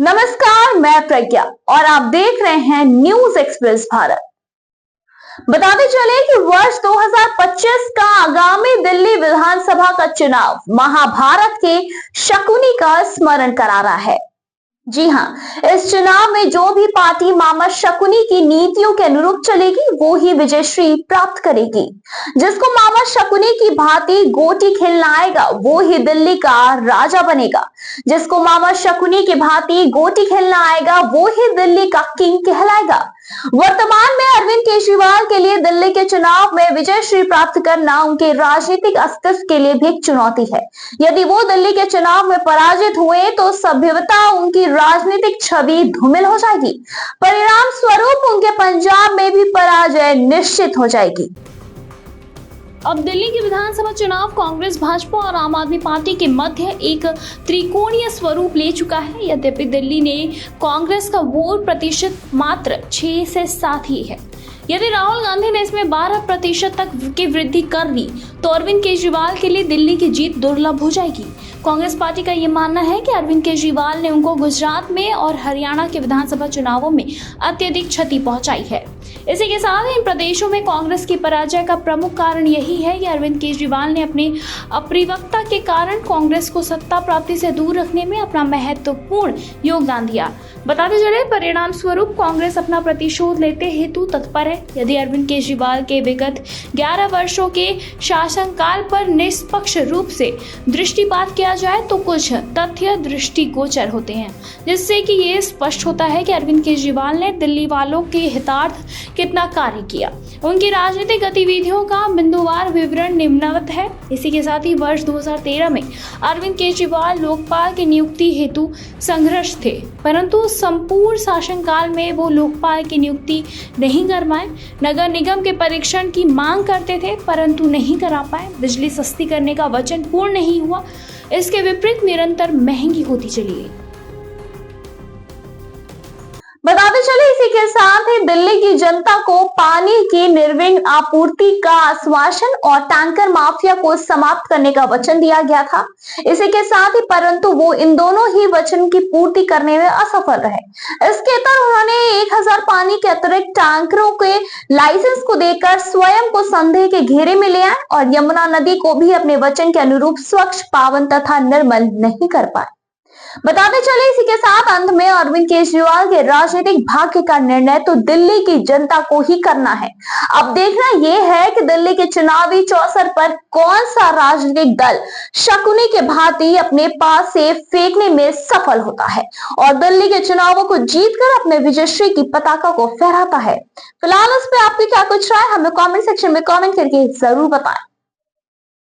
नमस्कार, मैं प्रज्ञा और आप देख रहे हैं न्यूज एक्सप्रेस भारत। बताते चले कि वर्ष 2025 का आगामी दिल्ली विधानसभा का चुनाव महाभारत के शकुनी का स्मरण करा रहा है। जी हाँ, इस चुनाव में जो भी पार्टी मामा शकुनी की नीतियों के अनुरूप चलेगी वो ही विजयश्री प्राप्त करेगी। जिसको मामा शकुनी की भांति गोटी खेलना आएगा वो ही दिल्ली का राजा बनेगा। जिसको मामा शकुनी की भांति गोटी खेलना आएगा वो ही दिल्ली का किंग कहलाएगा। वर्तमान में अरविंद केजरीवाल के लिए दिल्ली के चुनाव में विजयश्री प्राप्त करना उनके राजनीतिक अस्तित्व के लिए भी एक चुनौती है। यदि वो दिल्ली के चुनाव में पराजित हुए तो सभ्यता उनकी राजनीतिक छवि धूमिल हो जाएगी। परिणाम स्वरूप उनके पंजाब में भी पराजय निश्चित हो जाएगी। अब दिल्ली के विधानसभा चुनाव कांग्रेस, भाजपा और आम आदमी पार्टी के मध्य एक त्रिकोणीय स्वरूप ले चुका है। यद्यपि दिल्ली ने कांग्रेस का वोट प्रतिशत मात्र 6 से 7 ही है। यदि राहुल गांधी ने इसमें 12% तक की वृद्धि कर दी तो अरविंद केजरीवाल के लिए दिल्ली की जीत दुर्लभ हो जाएगी। कांग्रेस पार्टी का यह मानना है कि अरविंद केजरीवाल ने उनको गुजरात में और हरियाणा के विधानसभा चुनावों में अत्यधिक क्षति पहुंचाई है। इसी के साथ इन प्रदेशों में कांग्रेस की पराजय का प्रमुख कारण यही है कि अरविंद केजरीवाल ने अपनी अपरिपक्वता के कारण कांग्रेस को सत्ता प्राप्ति से दूर रखने में अपना महत्वपूर्ण योगदान दिया। बताते चले, परिणाम स्वरूप कांग्रेस अपना प्रतिशोध लेते हेतु तत्पर है। यदि अरविंद केजरीवाल के विगत 11 वर्षों के शासनकाल पर निष्पक्ष रूप से दृष्टिपात किया जाए तो कुछ तथ्य दृष्टिगोचर होते हैं, जिससे कि ये स्पष्ट होता है कि अरविंद केजरीवाल ने दिल्ली वालों के हितार्थ कितना कार्य किया। उनकी राजनीतिक गतिविधियों का बिंदुवार विवरण निम्नवत है। इसी के साथ ही वर्ष 2013 में अरविंद केजरीवाल लोकपाल की नियुक्ति हेतु संघर्ष थे, परंतु संपूर्ण शासनकाल में वो लोकपाल की नियुक्ति नहीं कर पाए। नगर निगम के परीक्षण की मांग करते थे परंतु नहीं करा पाए। बिजली सस्ती करने का वचन पूर्ण नहीं हुआ। इसके विपरीत निरंतर महंगी होती चली गई। बताते चले, इसी के साथ ही दिल्ली की जनता को पानी की निर्विघ्न आपूर्ति का आश्वासन और टैंकर माफिया को समाप्त करने का वचन दिया गया था। इसी के साथ ही परंतु वो इन दोनों ही वचन की पूर्ति करने में असफल रहे। इसके तहत उन्होंने 1000 पानी के अतिरिक्त टैंकरों के लाइसेंस को देकर स्वयं को संदेह के घेरे में ले आए और यमुना नदी को भी अपने वचन के अनुरूप स्वच्छ, पावन तथा निर्मल नहीं कर पाए। बताते चले, इसी के साथ अंत में अरविंद केजरीवाल के राजनीतिक भाग्य का निर्णय तो दिल्ली की जनता को ही करना है। अब देखना यह है कि दिल्ली के चुनावी चौसर पर कौन सा राजनीतिक दल शकुनी के भांति अपने पास से फेंकने में सफल होता है और दिल्ली के चुनावों को जीतकर अपने विजयश्री की पताका को फहराता है। फिलहाल उस पर आपकी क्या कुछ राय, हमें कमेंट सेक्शन में कमेंट करके जरूर बताएं।